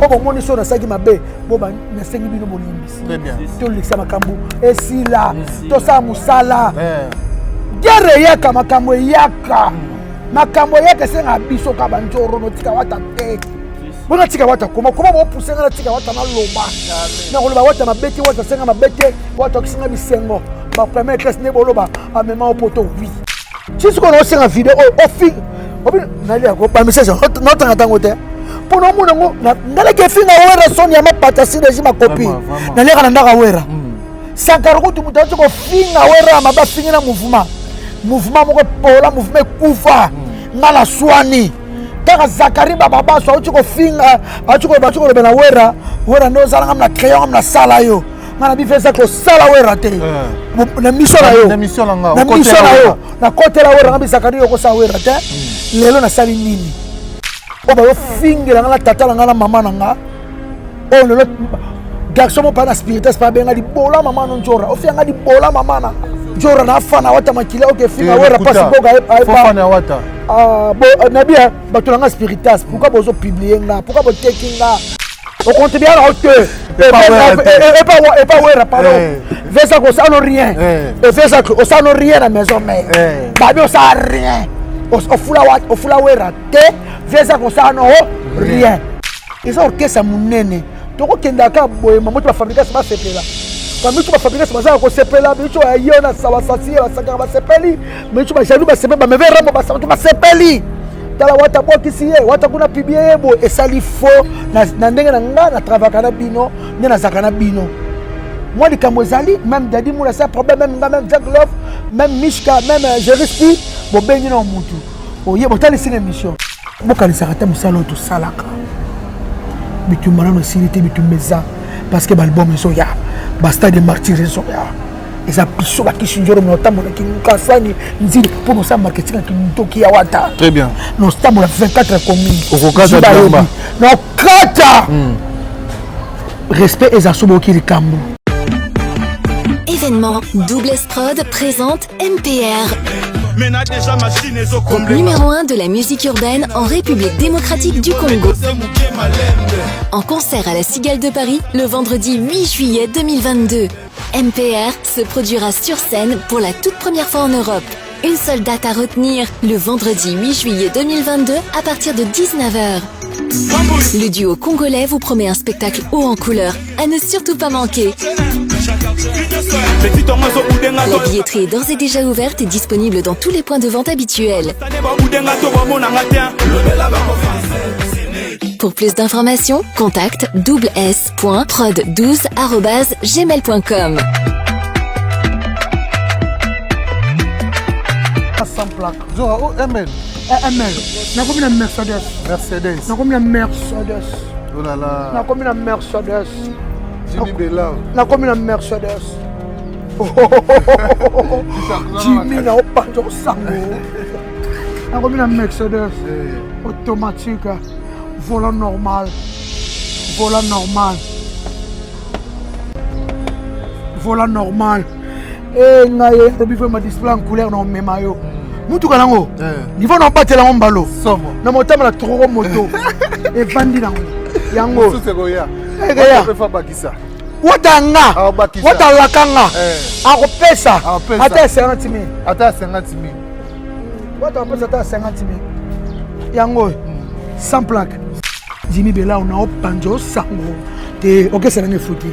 Obo moni so na saki mabe boba na sengi bino bolimbisi. Très bien. To likisa makambo esila to sa musala. Gere yaka makambo yaka. Makambo yaka senga biso ka banjoro no tika wata te. Bona tika wata koma bo pusenga na tika wata na loba. Na ko loba wata mabeti wata senga mabete wata kisinga bisengo. Ba première classe ne boloba amema opoto oui. Si ce qu'on a aussi en vidéo au film. Nali ako pa message notre ngatango te. Pour no munango na la kefinga wera son ya mapatasi de ma copine. Na le kana ndaka wera. Sankaro tu mutacho ko finga wera maba finga na mouvement. Mouvement moko pola mouvement kufa. Ngala swani. Taka Zakari baba so uti ko finga, atuko batuko bena wera no zala ngamna crayon ngamna sala yo. Ngana bifesa ko sala wera te. Na mission na yo. Na mission na yo. Na côté la wera ngambi Zakari yo ko sa wera te. Lelo na sali nini. Oba yo finga ngala tata ngala mama nanga. O lelo garçon mo pa na spiritas pa benga di bola mama no njora. O fianga di bola mama na. Njora na fana wata makila oke finga wera pasi boga ai pa. Fana wata. Bon nabia batulanga spiritas pourquoi bozo publier nga pourquoi bo taking nga au compte bien là que et pas ouais pardon fais ça que ça non rien et fais ça que ça non rien à la maison mais babio ça rien au fula ouais raté fais ça que ça non rien et ça orchestre munene to ko kenda ka boye mamoto ba fabriquer ça sepela quand tu vas fabriquer ça ko sepela bicho ayona sawa sasia ba saka ba sepeli bicho ba jalu ba sepela ba mevera ba ba sepeli tala wata bokisi ye wata kuna pibie bo esali fo na ndenge na nga na travaka na bino ne na zakana bino moi de kamozali même dadi moula ça problème même nga même Jack Love même Mishka même Jerispi bo bengi na mutu o ye botali sine mission bokali sakata musalo to salaka bitumana no silité bitumeza parce que l'album est soya basta de martyrs est soya et ça piso ba kishinjoro mnotambo na kinkasani nzili pour nous ça marketing ki ntoki ya wata très bien nous stamos la 24 communes au casa de Bamba no kata respect et asubo ki likambo. Événement Double Prod présente MPR, numéro 1 de la musique urbaine en République démocratique du Congo. En concert à la Cigale de Paris le vendredi 8 juillet 2022. MPR se produira sur scène pour la toute première fois en Europe. Une seule date à retenir, le vendredi 8 juillet 2022 à partir de 19h. Le duo congolais vous promet un spectacle haut en couleur, à ne surtout pas manquer. La billetterie est d'ores et déjà ouverte et disponible dans tous les points de vente habituels. Pour plus d'informations, contacte s.prod12@gmail.com. Sans plaque. Zora, ML. ML. Na comme une Mercedes. Mercedes. Na comme une Mercedes. Oh là là. Na comme une Mercedes. Jimmy Bella. Na comme une Mercedes. Jimmy na opanjo sango. Na comme une Mercedes. Automatique. Volant normal. Volant normal. Volant normal. Et ngaye tobi fait ma display en couleur non memayo. Mutu kanango. Niveau non batela ngombalo. Somo. Na motama la trop moto. Et vandi nango. Yango. Tout c'est goya. Egeya. Prefa bakisa. Watanga. Watalakanga. Akopesa. Ata 50 000. Ata 50 000. Watapesa ata 50 000. Yango. Sans plaque. Jimmy Bella on a opanjo sango. Te okesa na futi.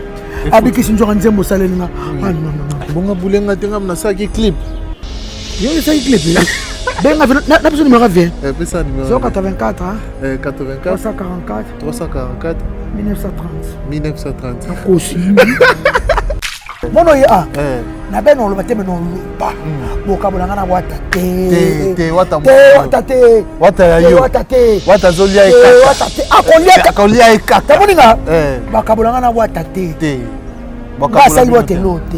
Abiki sinjora nzembo salenga. Ah non. Bonga bulenga tenga na saki clip. Yo essaye clip. Benga na besoin numéro 20. Pesa numéro 084 hein. 84 344 344 1930. 1930. Kosi. Mono ya. Na beno lo bateme no lupa. Boka bolanga na wata te wata te wata ya yo wata zolia ekaka wata te akolia ekaka taboninga bakabolanga na wata te bakabolanga na wata lote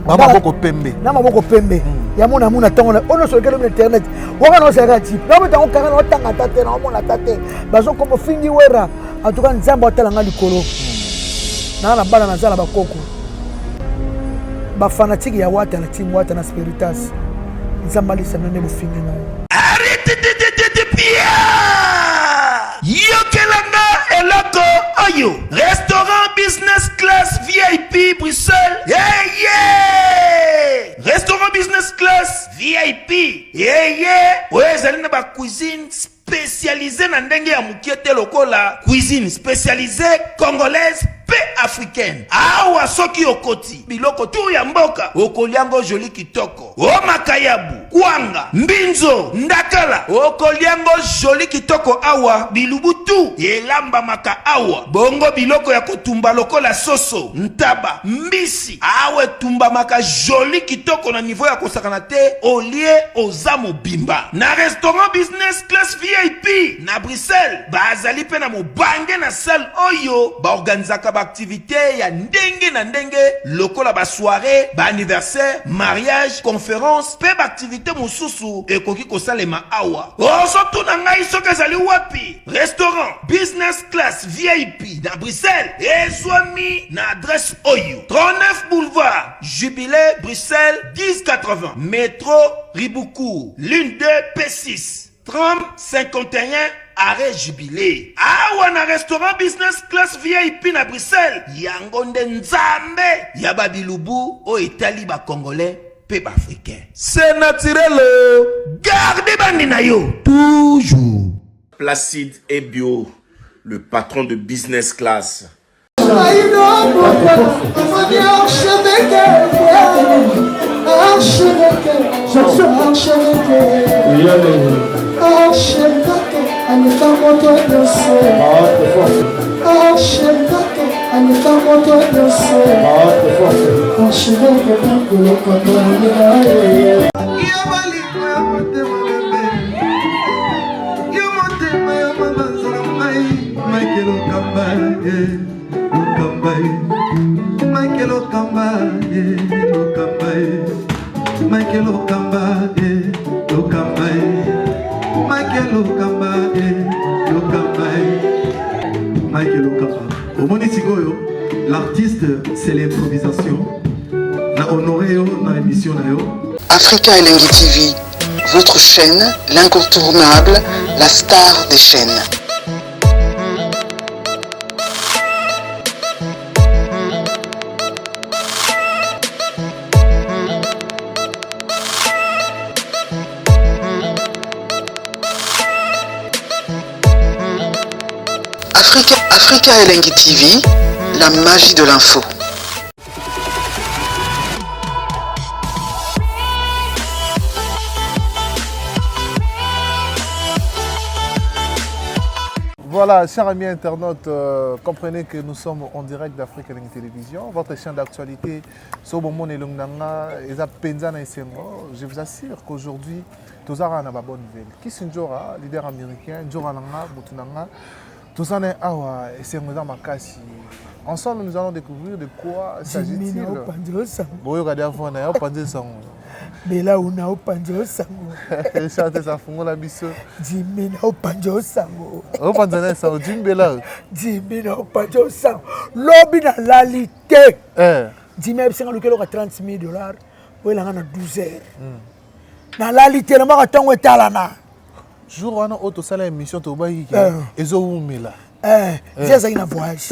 maboko pembe na maboko pembe ya mona muna tango na ono sokelo na internet waka no seka type na mutango kanga no tanga tate na mona tate bazo komo fingi wera atuka nzamba otalanga likolo na bala na zala bakoko ba fanatique ya wata na team wata na spiritas nzambali sana ne bufingi na arrête de Pierre yokelanga cuisine spécialisée na ndenge ya mukiete lokola cuisine spécialisée congolaise pe africaine. Awa soki okoti biloko tu ya mboka okoliango joli kitoko. O makayabu, kwanga, mbinzo, ndakala okoliango joli kitoko awa bilubutu elamba maka awa. Bongo biloko ya kotumba lokola soso, ntaba, mbisi awe tumba maka joli kitoko na niveau ya kosakana te olie ozamo bimba. Na restaurant business class VIP na Bruxelles bazali pe na mobange na salle oyo ba organizaka ba activité ya ndenge na ndenge lokola ba soirée, ba anniversaire, mariage, conférence pe ba activité mosusu ekoki kosalema awa. Oso tuna ngai soki ezali wapi? Restaurant business class VIP na Bruxelles ezwami na adresse oyo 39 boulevard Jubilé Bruxelles 1080 métro Riboukou l'une 2 P6 30 51 arrêt Jubilé. Awa na restaurant business class VIP na Bruxelles yango nde nzambe ya babilubu o etali ba congolais pe ba africain. C'est naturel. Gardez bandi na yo toujours. Placide et Bio, le patron de business class. L'artiste, c'est l'improvisation. Na honoré dans l'émission. Africa Elengi TV, votre chaîne, l'incontournable, la star des chaînes. Africa Elengi TV, la magie de l'info. Voilà, chers amis internautes, comprenez que nous sommes en direct d'Africa Elengi Télévision, votre chaîne d'actualité. Je vous assure qu'aujourd'hui, nous avons une bonne nouvelle. Qui est Njora, leader américain, Njora Nanga, Boutunanga, tout ça est awa et c'est Makasi. Ensemble, nous allons découvrir de quoi s'agit-il. Bon, regardez avant, on a pensé ça. Mais là, on a pensé ça. Chantez ça, fond la biso. Jimmy n'a pas pensé ça. On pense ça, Jimmy là. Jimmy n'a pas pensé ça. Lobby dans la lité. Jimmy a 30 $000. Oui, il a 12 heures. Dans la lité, on a tant de talana. Jour où on a auto salaire émission to bayi et zo umela j'ai une voyage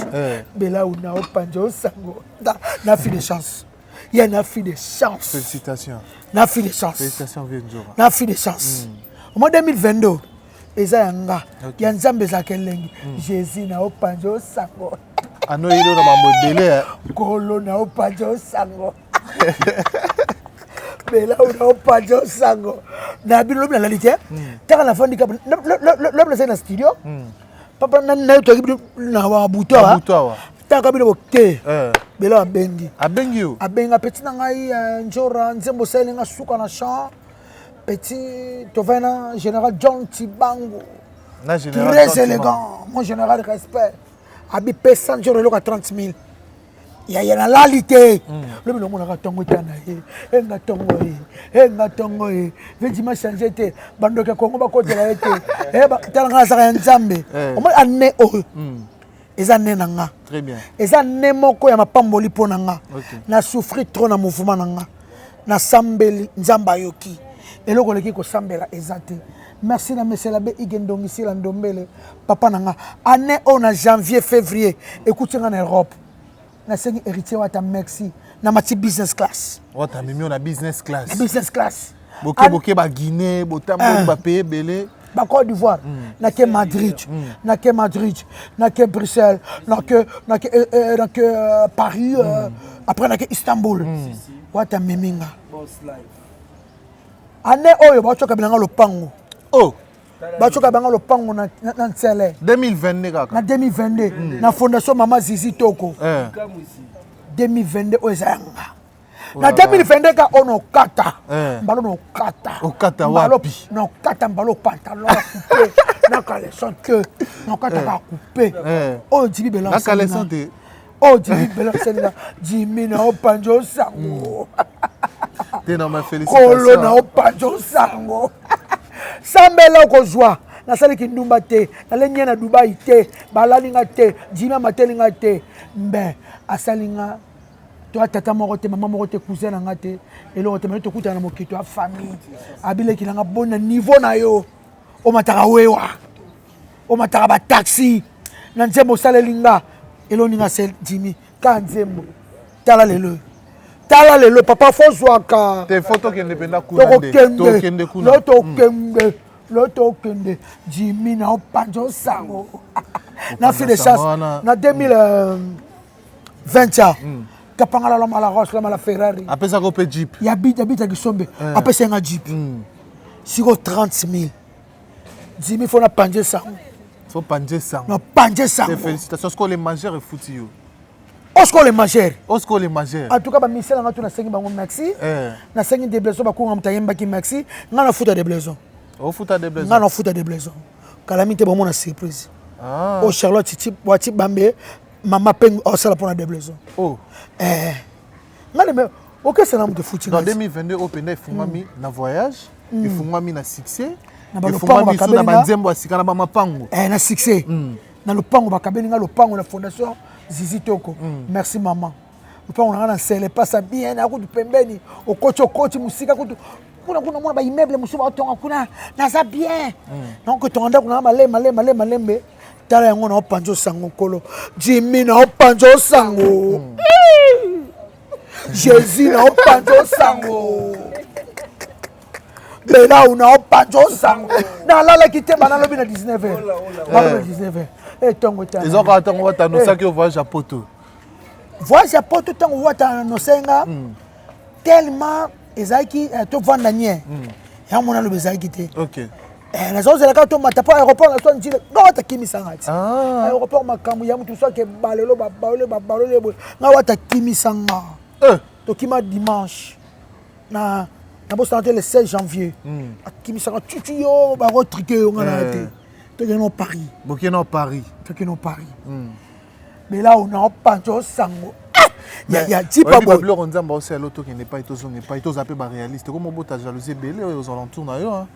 mais là on a panjo sango na fille de chance il y a une fille de chance. Félicitations. Na fille de chance. Félicitations Viendjora. Na fille de chance. Au mois 2022 eza yanga ya nzambe za kelengi Jésus na panjo sango ano ilo na mambo belé kolo na panjo sango mais là on a pas de sango na bilo la lité taka la fandi kap le c'est na studio papa na to na wa butoa taka bilo ke bela abengi petit na ngai njora nzembo selinga suka na champ petit tovena général John Tibango na général très élégant mon général respect abi pesa njora lo 30 000. Il y a la lalité. Le monde a tongo tana enga tongo vedi changer te bando ke kongo ba ko de la été ba tanga sa nzambe o mo anne o eza nne nanga très bien eza nne moko ya mapamboli pona nga na souffrir trop na mouvement nanga na sambeli nzamba yoki eloko leki ko sambela ezate. Merci na monsieur l'abbé Igendongi sila ndombele papa nanga année on a janvier février écoute en Europe. Na sengi héritier wata merci na mati business class wata mimi on a business class business class boke ba Guinée botambo ba payer belé ba Côte d'Ivoire na ke Madrid na ke Bruxelles na ke Paris après na ke Istanbul wata meminga année oyo ba choka bilanga lopango ba choka bilanga lopango na Ntsele 2022 kaka na 2022 na fondation Mama Zizi Toko 2022 oyanga na 2022 ka ono kata mbalo no kata wapi no kata mbalo pantalon coupé na caleçon que no kata ka coupé o jibi bela na caleçon te o jibi bela senga jimi na opanjo sango te na ma félicitations kolo na opanjo sango sambela ko joie na sali kindumba te na lenye na Dubai te balalinga te jimi matelinga te mbe asalinga toi tata moko te maman moko te cousin nga te eloko te mane tokuta na mokito ya famille abileki nanga bona niveau na yo o mataka wewa o mataka ba taxi na nzembo salelinga eloninga sel Jimmy ka nzembo tala lelo papa fozwaka te photo kende penda kuna to kende kuna loto kende Jimmy na opanjo sango na fi de chance na 2020 kapangala la mala Roche la mala Ferrari apesa ko pe jeep ya bita kisombe apesa nga jeep siko 30,000 Jimmy faut na panje sango faut panje sango na panje sango félicitations ko les majeurs et fouti yo Osco les majeurs en tout cas ba misela nga tu na sengi bango merci na sengi de blessons ba ko ngamta yemba ki merci nga na futa de blessons nga na futa de blessons calamité ba mona surprise o Charlotte titi wati bambe mama peng o sala pona de blessons nga le OK c'est l'homme de foot dans 2022 au penda ifungami na voyage ifungami na succès na lopango na banzembo asika na ba mapango na succès na lopango bakabeli nga lopango na fondation Zizi Toko merci maman lopango na Ntsele passa bien na kutu pembeni o kochi musika kutu kuna mwana ba immeuble musuba otonga kuna naza bien donc tonda kuna malembe tala yango na opanjo sango kolo Jimmy na opanjo sango Jésus na opanjo sango Bela una opanjo sango na lala kitema na lobi na 19h na 19h tongo ta ils ont attendre wata no saki voyage à Poto tongo wata no senga tellement ezaki to vanda nye ya mona lobi ezaki te OK na zo zela ka to mata pa aéroport na so njile nga wata kimisa ngati aéroport makambu ya mutu so ke balelo nga wata kimisa nga to kima dimanche na bossa le 16 janvier kimisa nga tutu yo ba retriquer yo nga te to keno Paris mais là on a pancho sango ya tipa boy le nzamba aussi loto qui n'est pas ito zape ba réaliste comme bota jalousie belé aux alentours na yo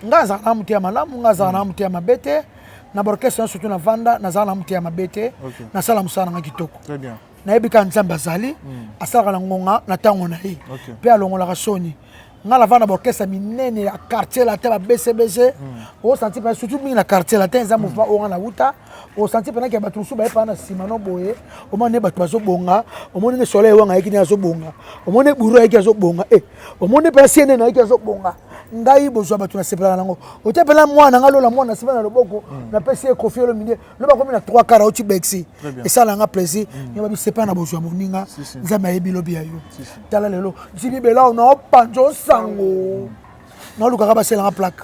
nga za na mutia malamu nga za na mutia mabete na orchestre surtout na vanda na za na mutia mabete na sala musana nga kitoko très bien na ebika nzamba azali asala na ngonga na tango na ye pe alongola ka soni nga la vanda orchestre minene ya quartier la te ba BCBG o senti pas surtout mi na quartier la te za mouvement o na wuta o senti pendant que batu suba pa na simano boye o mone batu bazo bonga o mone ne soleil wanga yiki ni azo bonga o mone buru yiki azo bonga o mone pa siene na yiki azo bonga ngai bozwa batu na sepela nango o te pela mwana nga lola mwana sepela na loboko na pesi confier le milieu lo ba komi na 3 kara o ti bexi et ça la nga plaisir ni ba bi sepela na bozwa moninga nzamba yebi lobi ya yo tala lelo jibi bela on a panjo sango na luka ba sela nga plaque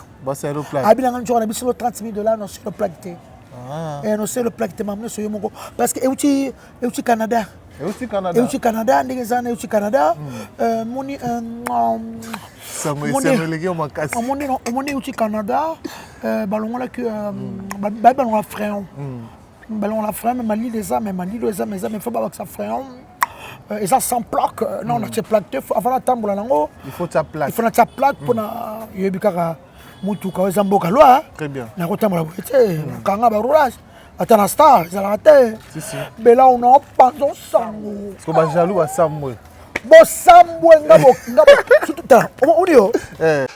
abila nga nchora na biso $30,000 no sur le plaque te non c'est le plaque te mamne so yo moko parce que euti Canada ndenge sana euti Canada moni omoni euti Canada balongola que balongola freon mais mali les âmes mais faut pas que ça freon et ça sans plaque non on a ces plaques avant tambola nango il faut ta plaque pour na yebikaka mutuka weza mboka lwa très bien na kotambola bote kanga ba roulage atana star za te bela on a panzo sango parce que ba jaloux ba samwe bo sambwe ngabo surtout ta audio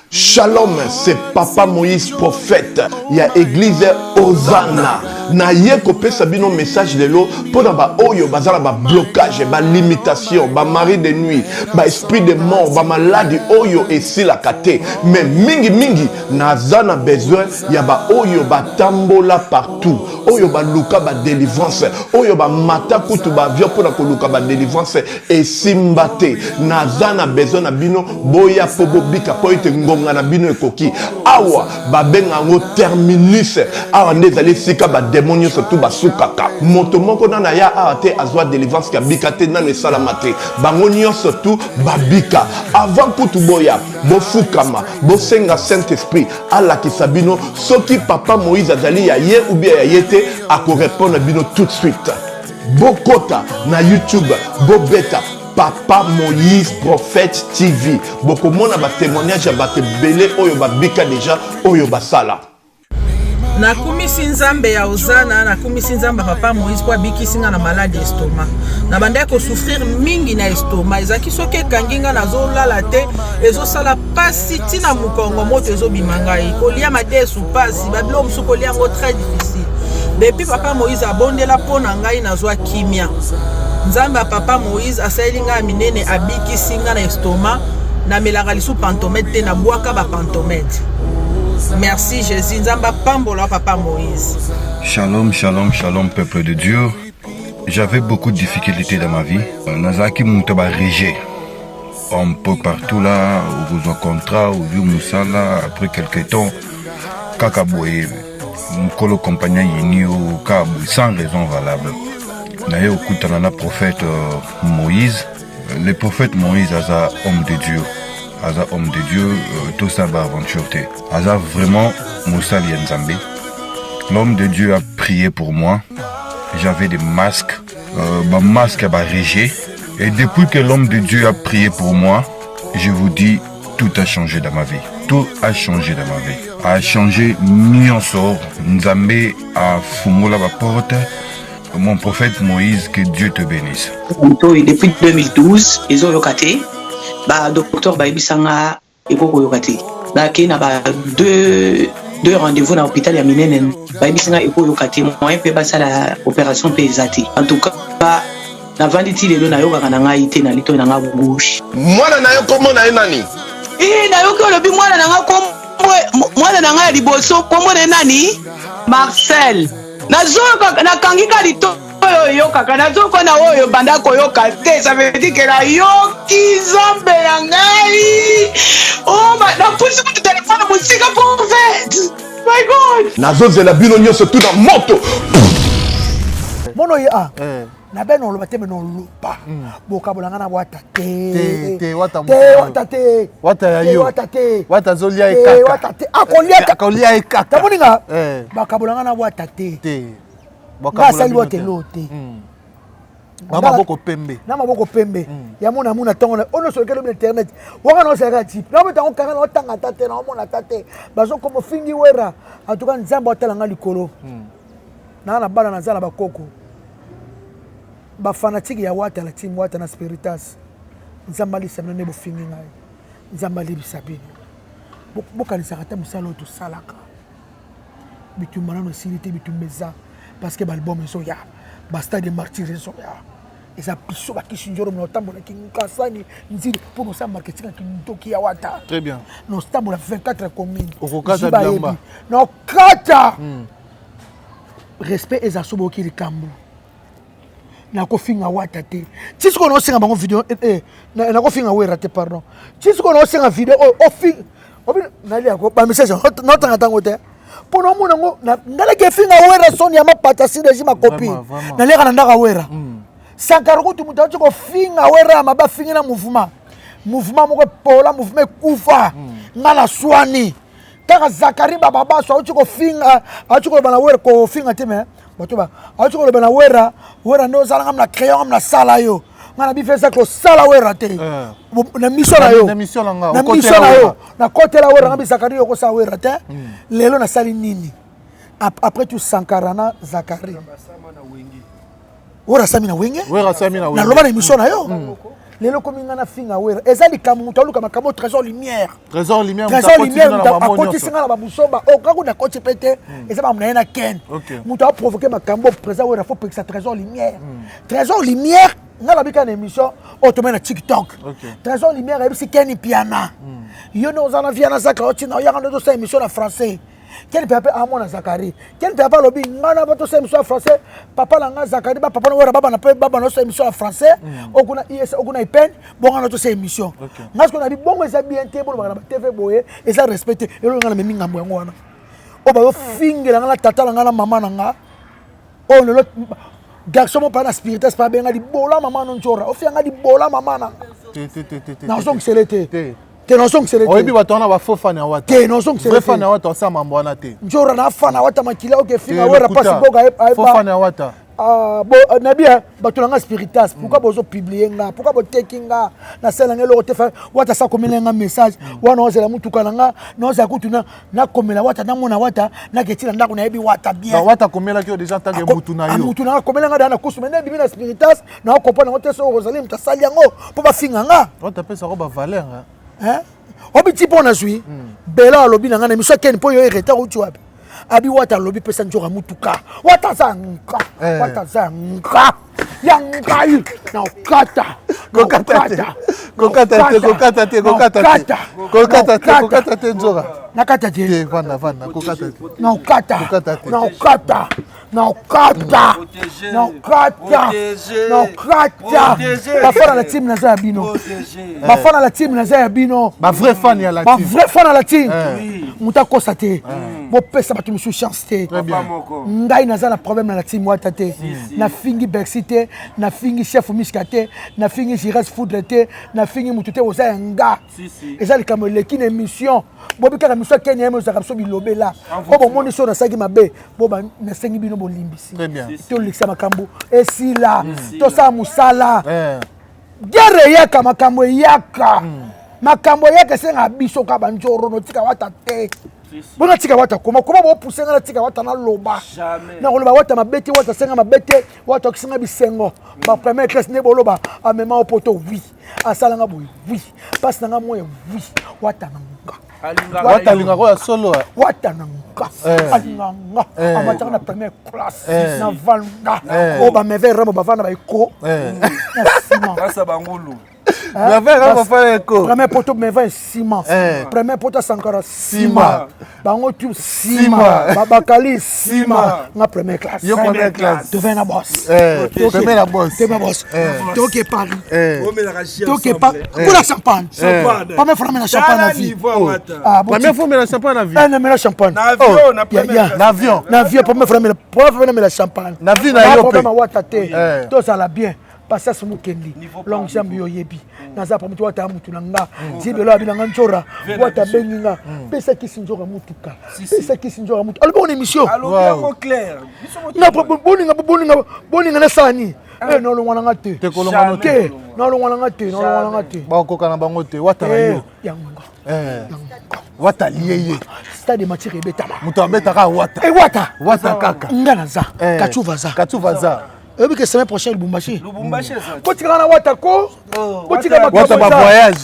Shalom, c'est Papa Moïse prophète. Il y a église Hosanna. na ye kopesa bino message lelo pona ba oyo bazala ba blocage ba limitation ba mari de nuit ba esprit de mort ba maladie oyo esila kate mais mingi naza na besoin ya ba oyo batambola partout oyo ba luka ba délivrance oyo ba mata kutu ba avion pona ko luka ba délivrance esimbate naza na besoin na bino boya po bobika po ite ngonga na bino ekoki awa babenga ngo terminus awa ndezali sika ba démonio surtout basukaka moto moko na ya awa te azwa délivrance ka bika te na esala mate bango nyonso surtout babika avant kutu boya bofukama bosenga Saint Esprit ala kisabino soki papa Moïse azali ya ye ou bien ya yete ako répondre bino tout de suite bokota na YouTube bobeta Papa Moïse Prophète TV boko mona ba témoignage ba belé oyo babika déjà oyo basala na kumisi nzambe ya ozana na kumisi nzambe papa Moïse kwa bikisinga na maladie estomac na banda ko souffrir mingi na estomac ezaki soki kanginga nazo lala te ezosala pasi tina mukongo moto ezobimangai kolia mate su pasi babilo musu kolia ngo très difficile depuis papa Moïse abondela pona ngai nazwa kimia nzambe papa Moïse asalinga minene abikisinga na estomac na melaka lisu pantomètre te na bwaka ba pantomètre. Merci Jésus, nzamba pambola papa Moïse. Shalom, shalom, shalom peuple de Dieu. J'avais beaucoup de difficultés dans ma vie. Nazaki Moutaba Régé. Un peu partout là, où vous en contrat, où vous Moussala, après quelques temps, Kakaboye, Mkolo compagnon Yinio, Kabou, sans raison valable. D'ailleurs, au coup de prophète Moïse, le prophète Moïse, Aza homme de Dieu. Aza homme de Dieu, tout ça va aventure. Aza vraiment Moussa Lienzambe. L'homme de Dieu a prié pour moi. J'avais des masques, masque à Régé. Et depuis que l'homme de Dieu a prié pour moi, je vous dis, tout a changé dans ma vie. Tout a changé dans ma vie. A changé Nyonsor. Nzambe a fumula la porte. Mon prophète Moïse, que Dieu te bénisse. Depuis 2012, ils ont locaté. Docteur Baibisanga Eko Yokate. Qui n'a pas deux rendez-vous dans l'hôpital ya Minenen. Baibisanga Eko Yokate. Moi, je passe à l'opération PSAT. En tout cas, na vanditi lelo na yoka kana ite na lito na bouche. Mwana na yo komo na nani? Na yo ko lobi mwana na kombo mwana na liboso kombo na nani? Marcel. Nazo na kangika lito yo kaka nazo ko na oyo banda ko yoka te ça veut dire que la yoki zombe ya ngai. Oh ma na pusi ku téléphone musika prophète. My God. Nazo zela bino nyonso tout dans moto. Mono ya. Na beno lo bateme no lupa boka bolanga na wata te wata ya yo wata zolia ekaka wata te akolia ekaka taboninga baka bolanga na wata te baka sali wote lote maboko pembe na maboko pembe ya mona muna tongo ono sur le internet waka no sera type na betango kanga no tanga tate na mona tate bazo comme fingi wera en tout cas nzamba otalanga likolo na bana na zala bakoko ba fanatique ya wata la team wata na spiritas nzambali semene bo fingi ngai nzambali bisabini bokanisa kata musalo to salaka bitumana no silité bitumeza parce que l'album est soya basta de martyrs so ya eza piso ba kishinjoro no tambola kinkasani nzili pour nous ça marketing ki ntoki ya wata très bien no tambola 24 communes okokata biamba no kata respect eza sobo ki likambo na kofinga wata te tisiko no senga bango video na kofinga wera te pardon tisiko no senga video o fi obi nali ako ba message no tanga tango te pono mona ngo na ngala ke finga wera soni ya mapata si régime copie na leka na ndaka wera sankaro ko tumuta ko finga wera maba finga na mouvement moko pola mouvement kufa ngala swani kaka Zakari baba so ko finga ko bana wera ko finga te me batoba ko bana wera ndo zalanga na crayon na sala yo ngana bifesa ko sala wera te na mission na yo na mission na côté la wera ngabi Zakari ko sa wera te lelo na sali nini après tu sankarana Zakari wera sami na wenge wera sami na wenge na loba na mission na yo lelo komi nga na finga wera eza likambo moto aluka makambo trésor lumière trésor lumière akotisinga na babusoba okakuda koti pete eza bamuna ye na ken moto aprovoke makambo trésor wera fo pekisa trésor lumière trésor lumière nga labika na émission otomai na TikTok trésor lumière ayebisi keni piana yo ne oza na via na zaka otina oyaka ndo tosa émission na français quel papa amona Zakari quel papa lobi ngana bato sa émission en français papa la nga Zakari ba papa no wera baba na pe baba no sa émission en français okuna IS okuna ipen bonga no to sa émission ngas ko na bi bongo eza bien te bolo ba TV boye eza respecté elo ngana memi ngambo yango wana o ba fingela ngana tata la ngana mama na nga o lelo garçon mo pa na spiritus pa benga di bola mama no njora o fianga di bola mama na na song selete te non song selete oyebi bato na ba faux fan ya wata te non song selete vrai fan ya wata sa mambo wana te njora na fan ya wata makila oke finga wera pasi boga faux fan ya wata bo nabia bato na nga spiritus pourquoi bozo publier nga pourquoi bo tekinga na sela ngelo te fa wata sa komela nga message wana ozela mutuka na nga na oza kutuna na komela wata na mona wata na ketila ndako na yebi wata bien na wata komela ki déjà tangue mutu na yo mutu na komela nga dana kusuma na bibi na spiritus na okopana ngote so Rosalie mtasali yango po ba finga nga wata pesa ko ba valeur hein obiti pona zui bela alobi na nga na miso ken po yo ereta uti wapi abi wata alobi pesa njora mutuka wata zanka yangai na ukata kokata te njora nakata te vanda kokata te na ukata bafana la team na za bino bafana la team na za bino ba vrai fan ya la team ba vrai fan la team muta kosa te bo pesa batu musu chance te ngai naza na problème na la team wata te na fingi Bexite na fingi chef miska te na fingi Giras Foudre te na fingi mutu te oza nga eza likambo leki na émission bobi kaka miso kenya yeme ozaka biso bilobela o bomoni so nasaki mabe boba nasengi bino bolimbisi tolikisa makambo esila tosala mosala guerre eyaka makambo eyaka makambo eyaka esenga biso ka banjoro notika wata te bona tika wata koma bopuse nga na tika wata na loba na koloba wata mabete wata senga mabete wata kisenga bisengo ba première classe ne boloba amema opoto oui asalanga boy oui passe nanga moye oui wata nanga wata linga ko ya solo wata nanga alinganga amataka na première classe na vanda o ba meve ramo bavana ba iko na sima grâce à bangulu la verre va faire écho premier poteau me va ciment premier poteau sankara ciment bango tu ciment babakali ciment na première classe yo première classe tu viens na boss première boss toke Paris toke Paris pour la champagne première fois na champagne na vie première fois na champagne na vie na mela champagne na avion première fois na mela champagne na vie na yo pe wata te to ça la bien parce que mukendi long jambe yo yebi naza pa mutu wata mutu nanga zibelo abi nanga njora wata benginga pesa kisinjora mutuka pesa kisinjora mutu albo on émission allo clair na boninga na sani no lo ngwana ngate te ko lo ngwana te no lo ngwana ngate ba ko kana bango te wata na yo yanga wata liye stade matire betama mutu abetaka wata kaka ngana za kachuva za ebi que semaine prochaine Lubumbashi kotika na wata ko kotika wata ba voyage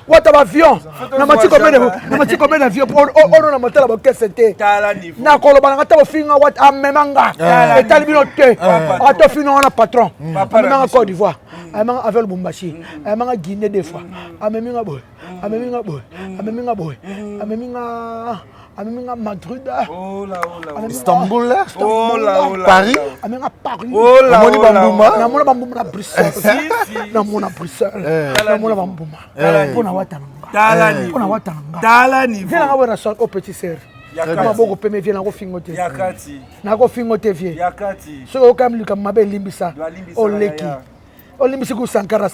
wata ba avion na matiko bene avion ono na motela ba kesete na koloba na ta finga wata amemanga etali bino te ato fino na patron amemanga Côte d'Ivoire amemanga avec Lubumbashi amemanga Guinée des fois ameminga boy Amenga Madrid, Istanbul, Paris, Paris, Bambouma, Bruxelles, Bambouma, Talani, viens au petit serre. Beaucoup de viens au fingote. Nago fingote vie. So comme lui comme ma belle limbisa. Oleki. Olimisiku sankara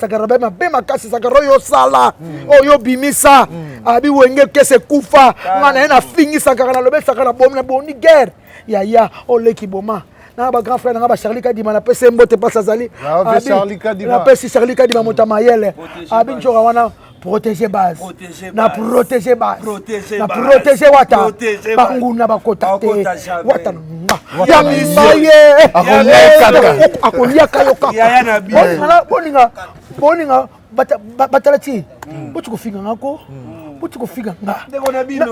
bema kasi sakara yo sala oyo bimisa abi wenge kese kufa ngana na fingi sankara na lobe sakara bomna boni guerre ya oleki boma na ba grand frère na ba Charlie Kadima na pese mbote pasa zali Charlie Kadima na pese Charlie Kadima motamayele abi njora wana protéger base Protéger na base. protéger base Protéger na base. protéger wata Protéger base. banguna bakota te Bakota jamais. wata Ya misaye akoliaka yoka Yaya na bi. boninga batalati buti kofinga ngako buti kofinga nga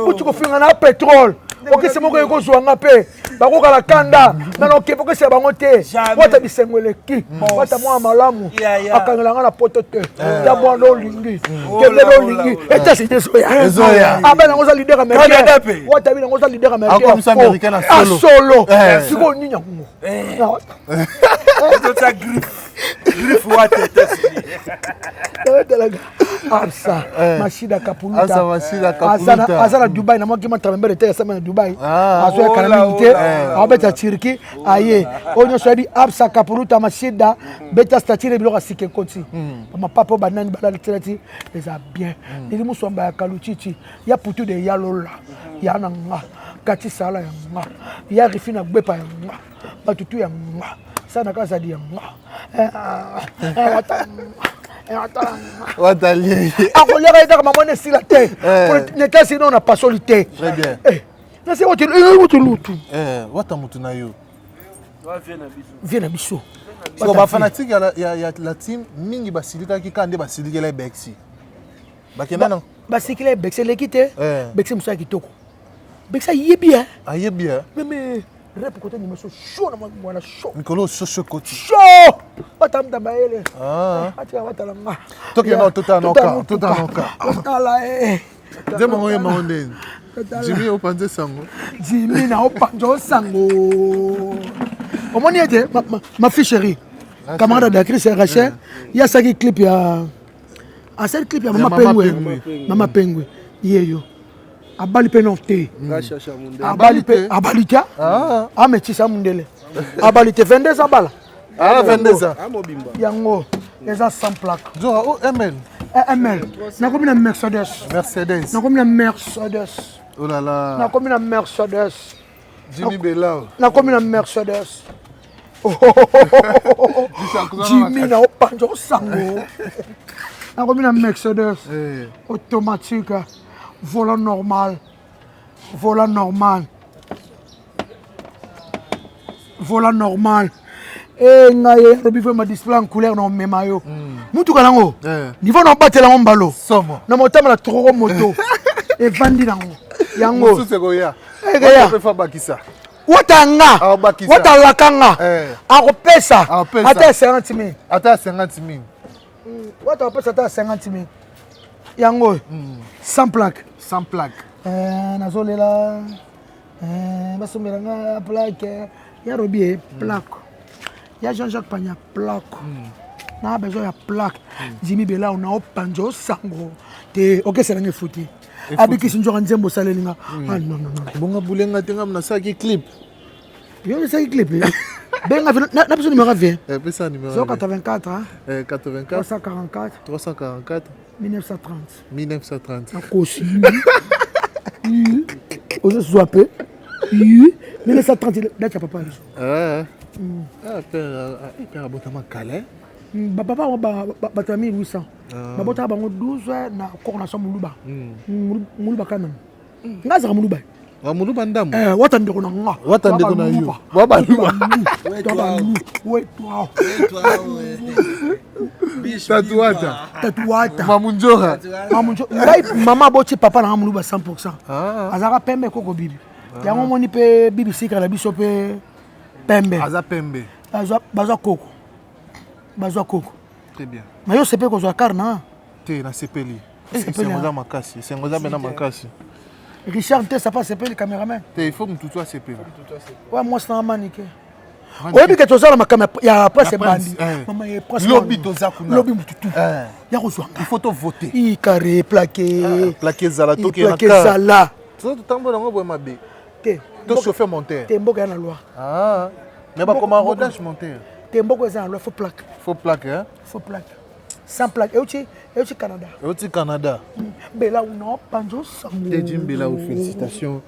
buti kofinga na pétrole okese moko ekozwa nga mpe bakokala kanda nana okepe okesela bango te wata bisengo eleki wata mwana malamu akangela nga na poto te ya mwana olingi kebele olingi etasi ezoya abena ngo za lider américain wata bina ngo za lider américain asolo siko ninya ngo Griffe wate Absa Mashida Kapuluta Azana Dubai na mwaki matramembele te yasema na Dubai azo ya kanamite abeta Turki aye onyo swadi Absa Kapuluta Mashida beta statire biloko sike koti ma papa banani bala literati les a bien ili musomba ya kaluchichi ya putu de yalola ya nanga kati sala ya nga ya rifina gbepa ya nga batutu ya nga sana kaza di ya nga Watalie. Akolera ita kama mwana sila te. Neta sino na pasoli te. Très bien. Na se wote lutu. Wata mutu na yo. Viens na biso. So ba fanatique ya la team mingi basilika ki kande basilika la Bexi. Bakena non. Basilika Bexi lekite. Bexi musa kitoko. Bexi yebi hein. Ayebi hein. Mais rep côté numéro chaud na mwana chaud. Mikolo chaud côté. Chaud. Wata mtabaele. Atia wata la nga. Toki no tota. Ala Demo ngoye maonde. Jimmy opanze sango. Jimmy na opanze sango. Omoni ete ma ficherie. Camarade de Chris Rachel, il y a ça qui clip ya. A cette clip ya Mama Pengue. Mama Pengue. Yeyo. Abali penonté. Abalita. Ah mais tu sais mundele. Abalite 22 abala. Ah 22 ans. Yango, les a 100 plaques. Zora o ML. ML. Na comme une Mercedes. Na comme une Mercedes. Oh là là. Na comme une Mercedes. Jimmy Belao. Na comme une Mercedes. Jimmy na opanjo sango. Na comme une Mercedes. Automatique. Volant normal. Volant normal. Eh ngaye robi fait ma display en couleur non memayo. Mutu kalango. Niveau non batela ngombalo. Somo. Na motama na trop moto. E vandi nango. Yango. Mutu segoya. Egeya. Pe fa bakisa. Watanga. Watalakanga. Akopesa. Ata 50 000. Ata 50 000. Watapesa ata 50 000. Yango. Sans plaque. Sans plaque. Nazolela. Basomelanga plaque. Ya robi plaque. Il y a Jean-Jacques Pagna plaque. Na besoin ya plaque. Jimmy Bela on a opanjo sango. Te OK c'est rien foutu. Abiki sinjora nzembo salelinga. Ah non. Bonga bulenga tenga na saki clip. Yo saki clip. Benga na besoin numéro 20. Pesa numéro 84 hein. 84 344 1930. Akosi. Ozo swapé. 1930 là tu papa. Père abotama kale. Papa bata 1800. Babota bango 12 na coordination muluba. Muluba kana. Ngaza muluba. Muluba ndam. Wata ndeko na nga. Wata ndeko na yo. Baba luba. Tatuata. Mamunjora. Mama boti papa na muluba 100%. Azaka pembe koko bibi. Yango moni pe bibi sika la biso pe pembe. Aza pembe. Bazwa koko. Très bien. Mais yo sepe ko zo karna. Te na sepeli. C'est ngoza makasi. C'est ngoza bena makasi. Richard te ça pas sepeli caméraman. Te il faut mtutu sepeli. Ouais moi c'est manike. Oyebi ke tozala makamera ya presse bandi. Mama ye presse. Lobby toza kuna. Lobby mututu. Ya ko zo. Il faut te voter. I carré plaqué. Plaqué zala to ke na. Plaqué zala. Zo tambo ngo bo mabe. Te. To chauffeur monteur. Te mboka na loi. Mais ba comme rodage monteur. Te mboka za na loi faut plaque. Faut plaque hein. Faut plaque. Sans plaque. Et au Canada. Canada. Bela uno panjo sango. Te Jim Bela félicitations.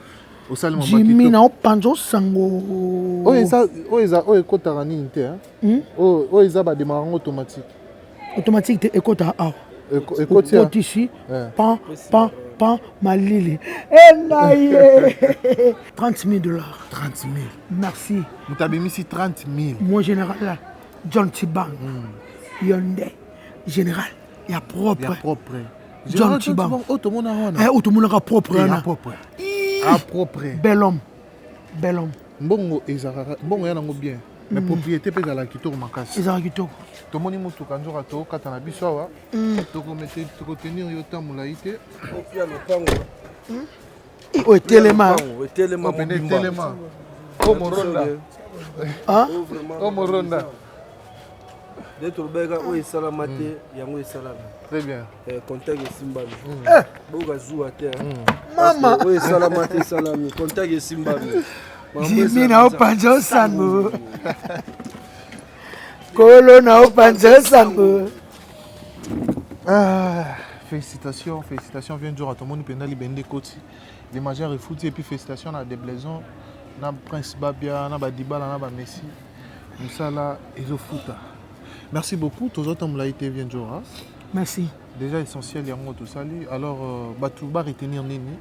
Au salement Jimmy na panjo sango. Oye kotara ni inte hein. Oye za ba démarrage automatique. Automatique te ekota a. Côte ici. Pan, Malili. Eh, naïe. 30 000 $. 30 000. Merci. Vous avez mis ici 30 000. Mon général là, John Tibang. Hyundai. Général, il y a propre. Il y a propre. John Tibang. Automona propre. Propre. Bel homme. Bel homme. Bongo ezara. Bongo yana ngo bien. Mais propriété peut la kitoko makasi. Ezara kitoko. Tomoni mutu kanjoka to kata na biso awa. Toko mettre toko tenir yo tamula ite. Opia lopango. O telema. Telema. O moronda. Ah? O moronda. D'être bega o esalamate yango esalama. Très bien. Contact Simba. Boga zou à terre. Mama. O esalamate salami. Contact Simba. Jimmy na opanja sango. Kolo na opanja sango. Félicitations, vient de jour à tout le monde pendant les côtés. Les majeurs refoutis et puis félicitations à des blaisons, na Prince Babia, na Badibala, na Messi. Moussala et Zofuta. Merci beaucoup. Tous autres ont été vient de jour. Merci. Déjà essentiel y a tout ça. Alors Batouba retenir Nini,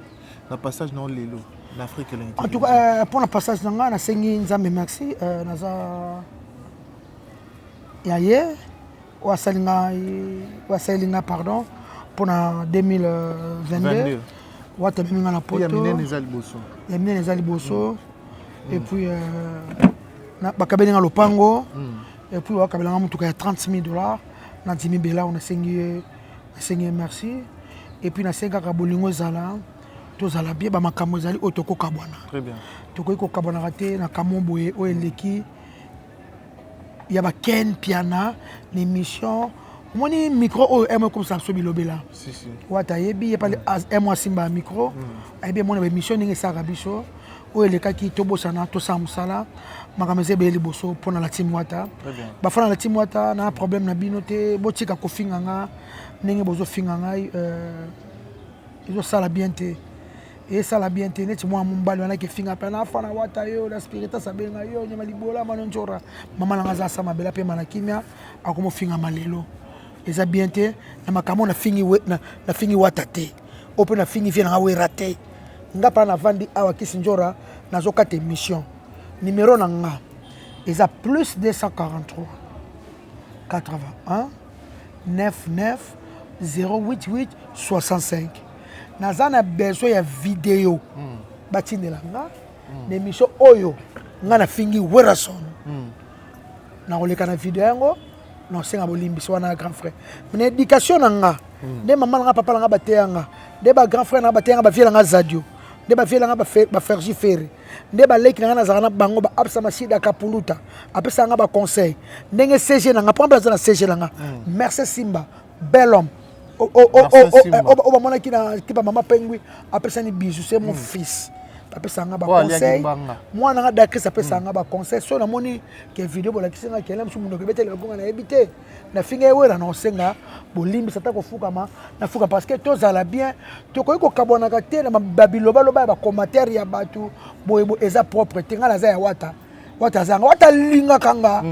le passage dans les lots. L'Afrique et l'Inter. En tout cas, pour le passage dans la Sengi Nzambe merci. Naza Yaye, Wasalinga pardon, pour la 2022. Watamina la poto. Yamine Nezali Bosso. Yamine Nezali Bosso. Et puis Bakabelinga Lopango. Et puis Wakabelinga Moutuka ya 30 000 $. Na 10 000 Bela on a Sengi merci. Et puis na Senga Kabolingo Zala. Tozala bien ba makambo ezali otoko kabwana. Très bien. Toko ko kabwana raté na kamombo e o eleki. Ya ba Ken Piana l'émission. Moni micro o emo comme ça so bilobela. Si. Wata yebi pa emo simba micro. Ayebe mona ba émission ninge saka biso. O eleka ki tobosana to samusala. Makameze be liboso pona la team wata. Très bien. Ba fana la team wata na problème na binote botika ko finganga ninge bozo finganga izo sala bien te. Et ça la bien tenu, moi mon bal on a qui finga pena fana wata yo la spirita sabenga yo nyama libola manonjora mama na ngaza sama bela pe manakimia akomo finga malelo eza bien te na makamo na fingi na fingi wata te ope na fingi vient na we raté ngapa na vandi awa kisinjora nazoka te mission numéro na nga eza plus 243 81 99 088 65. Nazana besoin ya vidéo batindela nga l'émission oyo nga na fingi werason na oleka na vidéo yango na senga bolimbi so na grand frère mais éducation na nga de maman nga papa nga bateya nga de ba grand frère nga bateya nga ba viela nga zadio de ba viela nga ba ferji ferre de ba leki nga na zana bango ba absa masida kapuluta apesa nga ba conseil ndenge CG na nga prendre na CG na nga merci Simba bel homme. Qui maman pengui après ça ni bisou c'est mon fils après ça nga ba conseil moi na nga ça après ça nga ba conseil so na moni que vidéo bola kisenga kela msu mundo betele bonga na ebité na finga wera na osenga bolimbi sata ko fuka ma na fuka parce que to zala bien to ko kabona ka te na babiloba loba ba commentaire ya batu boyebo eza propre tenga la za ya wata zanga wata linga kanga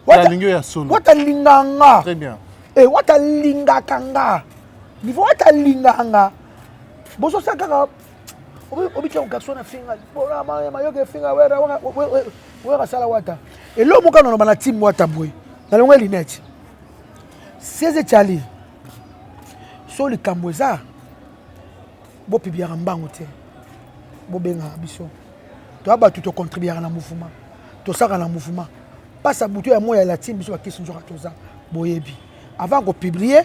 wata lingo ya solo wata linganga très bien. Et wata linga kanga niveau wata linganga boso sakaka obicha garçon na finga bona mayoke finga wera sala wata et lo moka no na team wata boy na longa linette seze chali so le kamboza bo pibiara mbango te bo benga biso to aba tout contribuer na mouvement to saka na mouvement passa butu ya moya la team biso ba question njoka toza boyebi avant de publier,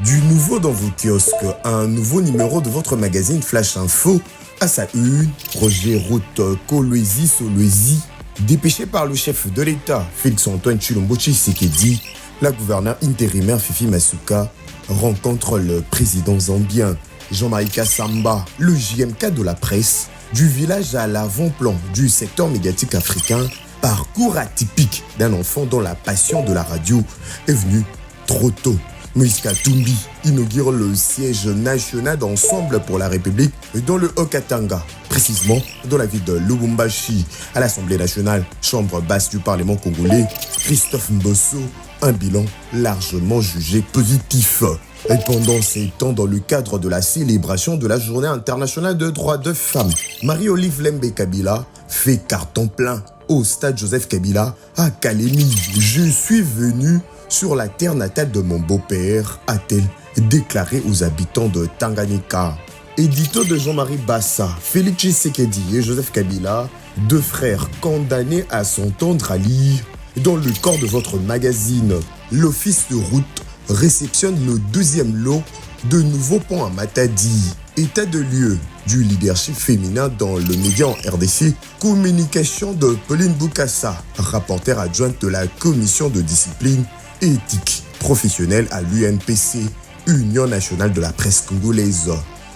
du nouveau dans vos kiosques, un nouveau numéro de votre magazine Flash Info. À sa une, Roger Route Kolwezi Solwezi, dépêché par le chef de l'État, Félix-Antoine Tshilombo Tshisekedi, la gouverneure intérimaire Fifi Masuka rencontre le président zambien Jean-Marie Kassamba, le JMK de la presse, du village à l'avant-plan du secteur médiatique africain. Parcours atypique d'un enfant dont la passion de la radio est venue trop tôt. Moïse Katumbi inaugure le siège national d'Ensemble pour la République dans le Haut-Katanga, précisément dans la ville de Lubumbashi. À l'Assemblée nationale, chambre basse du Parlement congolais, Christophe Mbosso, un bilan largement jugé positif. Et pendant ces temps, dans le cadre de la célébration de la Journée internationale de droits de femmes, Marie-Olive Lembe Kabila fait carton plein au stade Joseph Kabila à Kalemi. Je suis venu sur la terre natale de mon beau-père, a-t-elle déclaré aux habitants de Tanganyika. Édito de Jean-Marie Bassa, Félix Tshisekedi et Joseph Kabila, deux frères condamnés à s'entendre à lire. Dans le corps de votre magazine, l'Office de route réceptionne le deuxième lot de nouveaux ponts à Matadi. État de lieu du leadership féminin dans le média en RDC, communication de Pauline Boukassa, rapporteure adjointe de la commission de discipline et éthique professionnelle à l'UNPC, Union nationale de la presse congolaise.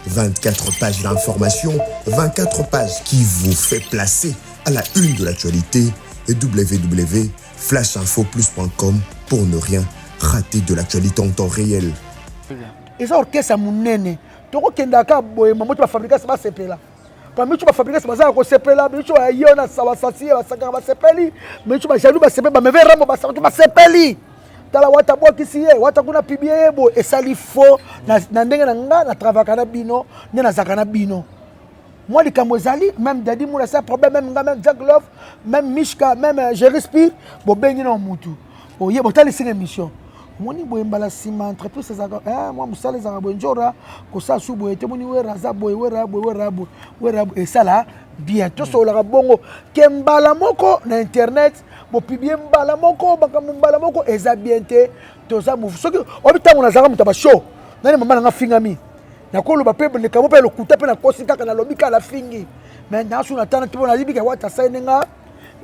24 pages d'information, 24 pages qui vous fait placer à la une de l'actualité et www.flashinfoplus.com pour ne rien rater de l'actualité en temps réel. Et ça orchestre munene toko kendaka boye mamoto ba fabrication ba sepela pa mitu ba fabrication baza ko sepela mitu ayona sawa sasi ba saka ba sepeli mitu ba jalu ba sepela ba meve rambo ba sato ba sepeli tala wata bokisi ye wata kuna pibie bo esali fo na ndenge na nga na travaka na bino ne na zakana bino moi les kamozali même dadi moula ça problème même nga même Jack Love même Mishka même Jerry Speed bo bengi na mutu o ye bo tali singa mission moni boye mbala sima entreprise za moi musale za bonjora ko sa su boye te moni wera za boye wera et ça là bientôt so la bongo ke mbala moko na internet bo pibie mbala moko baka mbala moko eza bienté to za move soki obitango na zaka mutaba show nani mama nga fingami na ko lo ba pe ne kamo pe lo kuta pe na kosi kaka na lobika la fingi mais na su na tana to na libika wata sainenga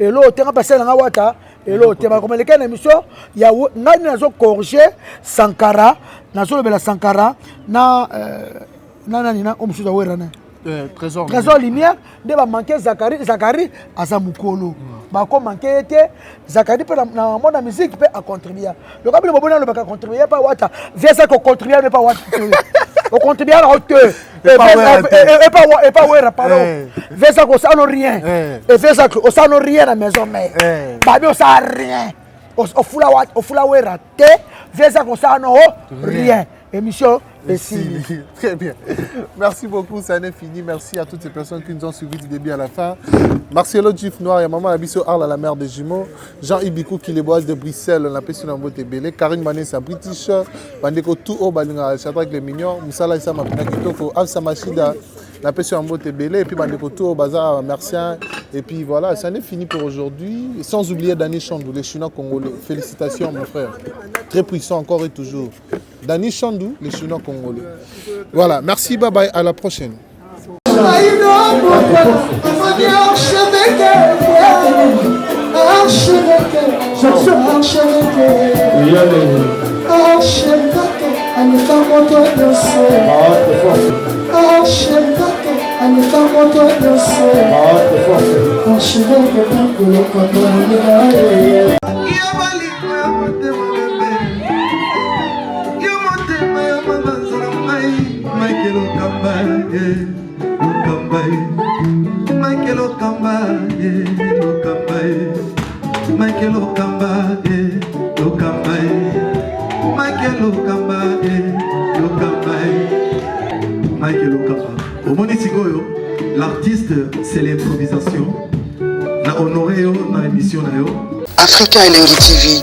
elo tenga passer nga wata elo tema comme les kana émission ya ngani nazo corriger Sankara nazo lobela Sankara na nani na omsuza wera na trésor lumière de ba manquer Zakari aza mukolo ba ko manquer était Zakari pe na mona musique pe a contribuer le kabile bobona le ba contribuer pas wata vient ça ko contribuer mais pas wata au contribuer à hauteur et pas wera pardon vient ça ko ça non rien et vient ça ko ça non rien à maison mais ba bien ça rien au fula wera te vient ça ko ça non rien émission ici. Très bien. Merci beaucoup, ça n'est fini. Merci à toutes ces personnes qui nous ont suivis du début à la fin. Marcelo Gif Noir, et maman Abisso Arla, la mère des jumeaux. Jean Ibikou qui les bois de Bruxelles, la personne en beauté belé. Karine Mané, c'est un British. Bandeko tout haut, Balinga, Chadrak les mignons. Moussala Issa Mapina Kitoko, Afsa Machida, la personne en beauté belé. Et puis Bandeko tout au bazar, Mercien. Et puis voilà, ça n'est fini pour aujourd'hui. Sans oublier Dani Chandou, les Chinois congolais. Félicitations, mon frère. Très puissant encore et toujours. Dani Chandou, les Chinois congolais. Voilà, merci, bye bye, à la prochaine. L'artiste, c'est l'improvisation. Na honoré dans l'émission. Africa Elengi TV,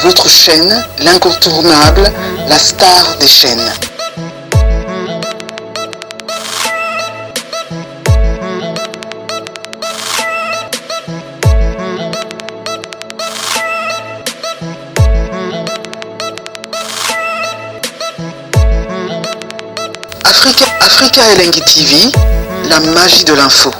votre chaîne, l'incontournable, la star des chaînes. Africa Elengi TV, la magie de l'info.